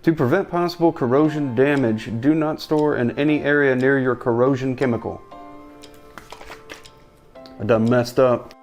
To prevent possible corrosion damage, do not store in any area near your corrosion chemical. I done messed up.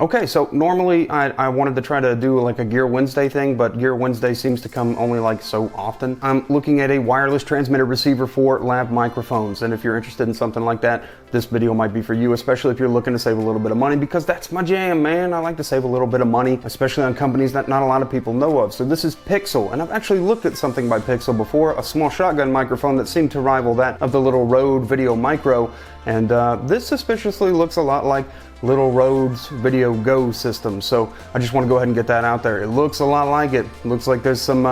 Okay, so normally I wanted to try to do like a Gear Wednesday thing, but Gear Wednesday seems to come only like so often. I'm looking at a wireless transmitter receiver for lav microphones, and if you're interested in something like that, this video might be for you, especially if you're looking to save a little bit of money, because that's my jam, man. I like to save a little bit of money, especially on companies that not a lot of people know of. So this is Pixel, and I've actually looked at something by Pixel before, a small shotgun microphone that seemed to rival that of the Little Rode Video Micro, and this suspiciously looks a lot like Little Rode's Video Go system. So I just want to go ahead and get that out there. It looks a lot like it. Looks like there's some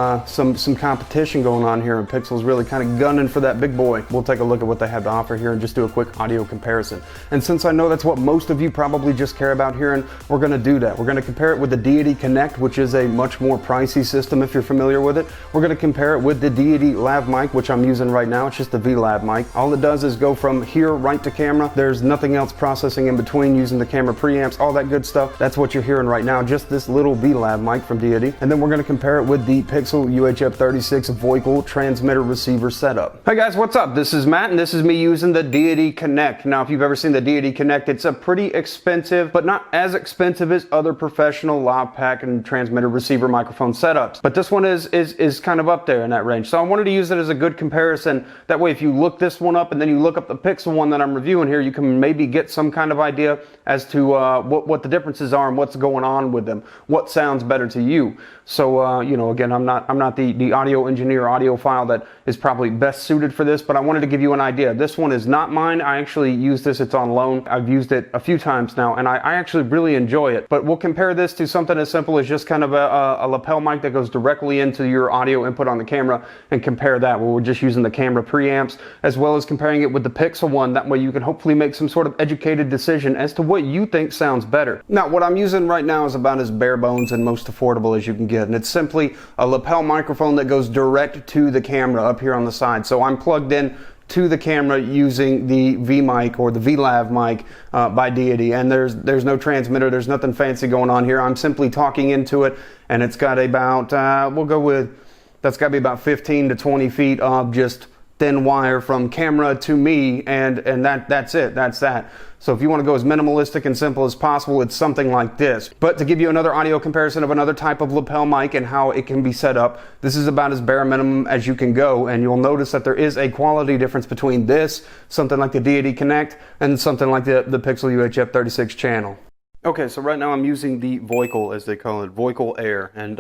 competition going on here, and Pixel's really kind of gunning for that big boy. We'll take a look at what they have to offer here and just do a quick audio comparison. And since I know that's what most of you probably just care about hearing, we're going to do that. We're going to compare it with the Deity Connect, which is a much more pricey system if you're familiar with it. We're going to compare it with the Deity Lav mic, which I'm using right now. It's just the V-Lav mic. All it does is go from here right to camera. There's nothing else processing in between, using the camera preamps, all that good stuff. That's what you're hearing right now, just this little V-Lav mic from Deity. And then we're going to compare it with the Pixel UHF-36 Voical transmitter receiver setup. Hey guys, what's up? This is Matt, and this is me using the Deity Connect. Now, if you've ever seen the Deity Connect, it's a pretty expensive, but not as expensive as other professional lav pack and transmitter receiver microphone setups. But this one is kind of up there in that range. So I wanted to use it as a good comparison. That way, if you look this one up and then you look up the Pixel one that I'm reviewing here, you can maybe get some kind of idea as to what the differences are and what's going on with them, what sounds better to you. So you know, again, I'm not the audio engineer, audiophile that is probably best suited for this, but I wanted to give you an idea. This one is not mine. I actually use this. It's on loan. I've used it a few times now, and I actually really enjoy it. But we'll compare this to something as simple as just kind of a lapel mic that goes directly into your audio input on the camera, and compare that where we're just using the camera preamps, as well as comparing it with the Pixel one. That way you can hopefully make some sort of educated decision as to what you think sounds better. Now, what I'm using right now is about as bare bones and most affordable as you can get, and it's simply a lapel microphone that goes direct to the camera up here on the side. So I'm plugged in to the camera using the V-mic or the V-Lav mic by Deity, and there's no transmitter, there's nothing fancy going on here. I'm simply talking into it, and it's got about that's got to be about 15 to 20 feet of just thin wire from camera to me, and that's it. That's that. So if you want to go as minimalistic and simple as possible, it's something like this. But to give you another audio comparison of another type of lapel mic and how it can be set up, this is about as bare minimum as you can go, and you'll notice that there is a quality difference between this, something like the Deity Connect, and something like the Pixel UHF-36 channel. Okay, so right now I'm using the Voical, as they call it, Voical Air, and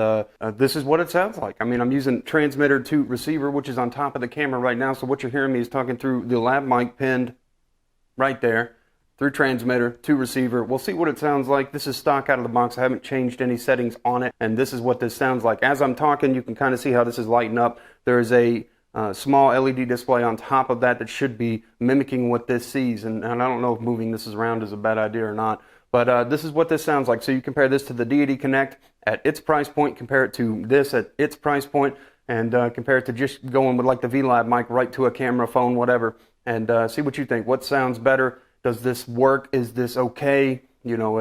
this is what it sounds like. I mean, I'm using transmitter to receiver, which is on top of the camera right now, so what you're hearing me is talking through the lav mic pinned right there, through transmitter to receiver. We'll see what it sounds like. This is stock out of the box. I haven't changed any settings on it, and this is what this sounds like. As I'm talking, you can kind of see how this is lighting up. There is a small LED display on top of that that should be mimicking what this sees, and I don't know if moving this around is a bad idea or not. But this is what this sounds like. So you compare this to the Deity Connect at its price point, compare it to this at its price point, and compare it to just going with like the V-Lav mic right to a camera, phone, whatever, and see what you think. What sounds better? Does this work? Is this okay? You know,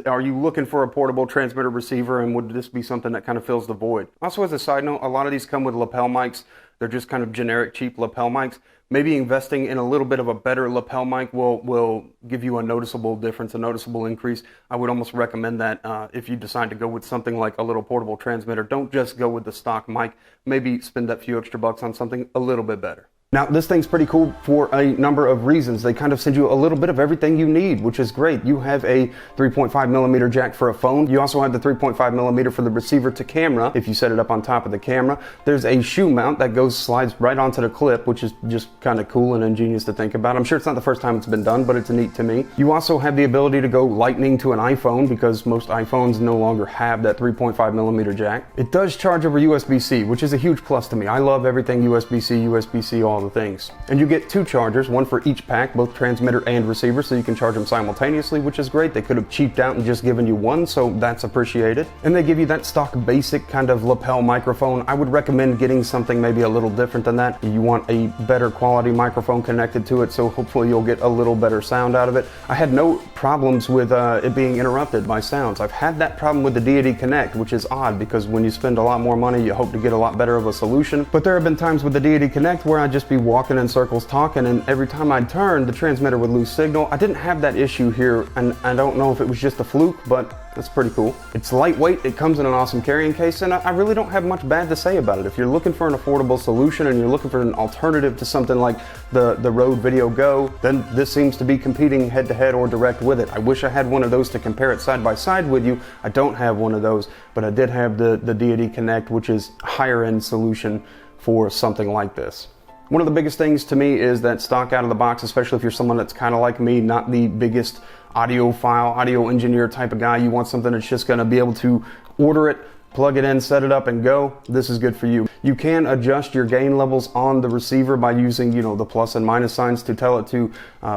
are you looking for a portable transmitter receiver, and would this be something that kind of fills the void? Also, as a side note, a lot of these come with lapel mics. They're just kind of generic, cheap lapel mics. Maybe investing in a little bit of a better lapel mic will give you a noticeable difference, a noticeable increase. I would almost recommend that if you decide to go with something like a little portable transmitter. Don't just go with the stock mic. Maybe spend that few extra bucks on something a little bit better. Now, this thing's pretty cool for a number of reasons. They kind of send you a little bit of everything you need, which is great. You have a 3.5 millimeter jack for a phone. You also have the 3.5 millimeter for the receiver to camera, if you set it up on top of the camera. There's a shoe mount that slides right onto the clip, which is just kind of cool and ingenious to think about. I'm sure it's not the first time it's been done, but it's neat to me. You also have the ability to go lightning to an iPhone, because most iPhones no longer have that 3.5 millimeter jack. It does charge over USB-C, which is a huge plus to me. I love everything USB-C, all the things. And you get two chargers, one for each pack, both transmitter and receiver, so you can charge them simultaneously, which is great. They could have cheaped out and just given you one, so that's appreciated. And they give you that stock basic kind of lapel microphone. I would recommend getting something maybe a little different than that. You want a better quality microphone connected to it, so hopefully you'll get a little better sound out of it. I had no problems with it being interrupted by sounds. I've had that problem with the Deity Connect, which is odd because when you spend a lot more money, you hope to get a lot better of a solution. But there have been times with the Deity Connect where I'd just be walking in circles talking, and every time I'd turn, the transmitter would lose signal. I didn't have that issue here, and I don't know if it was just a fluke, but that's pretty cool. It's lightweight, it comes in an awesome carrying case, and I really don't have much bad to say about it. If you're looking for an affordable solution and you're looking for an alternative to something like the Rode Video Go, then this seems to be competing head-to-head or direct with it. I wish I had one of those to compare it side by side with you. I don't have one of those, but I did have the Deity Connect, which is a higher-end solution for something like this. One of the biggest things to me is that stock out of the box, especially if you're someone that's kind of like me, not the biggest audiophile, audio engineer type of guy. You want something that's just going to be able to order it, plug it in, set it up, and go. This is good for you. You can adjust your gain levels on the receiver by using, the plus and minus signs to tell it to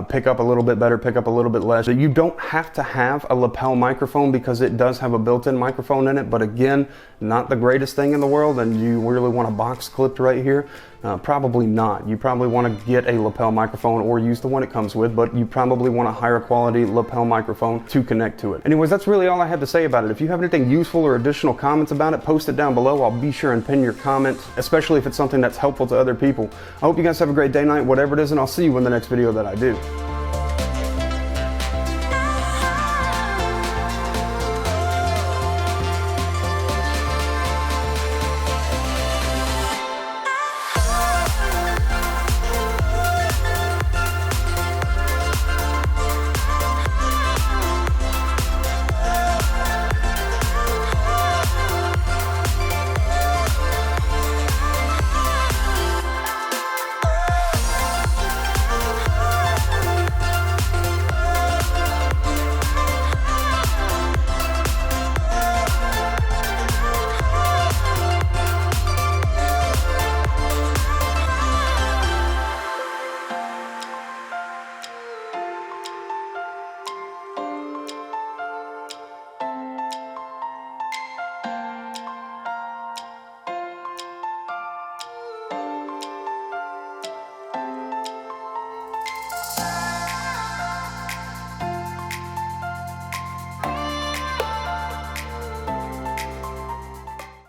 pick up a little bit better, pick up a little bit less. You don't have to have a lapel microphone because it does have a built-in microphone in it, but again, not the greatest thing in the world, and you really want a box clipped right here. Probably not. You probably want to get a lapel microphone or use the one it comes with, but you probably want a higher quality lapel microphone to connect to it. Anyways, that's really all I have to say about it. If you have anything useful or additional comments about it, post it down below. I'll be sure and pin your comment, especially if it's something that's helpful to other people. I hope you guys have a great day, night, whatever it is, and I'll see you in the next video that I do.